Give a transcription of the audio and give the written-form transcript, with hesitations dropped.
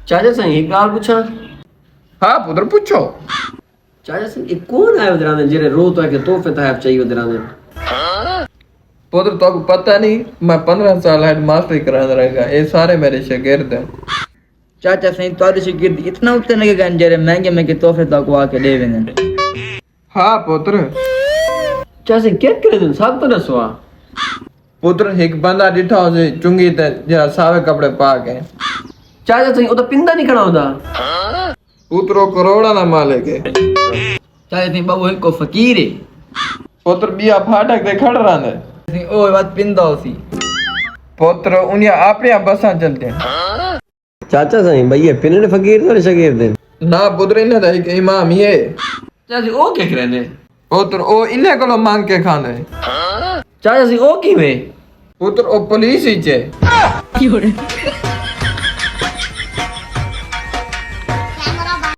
चाचा साईं एक ॻाल्हि पुछां? हाँ पुत्र पूछो। चाचा साईं ये कौन आयो दराने जेरे रो तो के तोहफे तहफ चाहिए दराने? पुत्र तो आपको पता नहीं, मैं 15 साल हेड मास्टरी कराने रहेगा, ये सारे मेरे शागिर्द हैं। चाचा सही तुम्हारे शागिर्द इतना उठते लगेगा जरे महंगे महंगे तोहफे तक आ के दे वेंगे। हाँ पुत्र। चाचा साईं क्या करे तुम सब तो दसवा? पुत्र एक बंदा डिठा उसे चुंगी ते जरा सावे कपड़े पा के। चाचा साईं ओ तो पिंदा नहीं खड़ा होता। पुत्रो करोड़ा ना मालिक है। चाचा सही बाबू एक को फकीर है। पुत्र बिया फाटक ते खड़ रहा सही ओ बात पिंदा होसी। पुत्र उन्हें अपने बसा चलते हैं। चाचा साईं भैया पिनने फकीर तो शागिर्द हैं। ना पुत्र इन्हें तो एक इमाम ही है। चाचा जी ओ क्या करे? पुत्र ओ इन्हें को मांग के खाने। चाचा साईं ओ की में? पुत्र ओ पुलिस ही चे।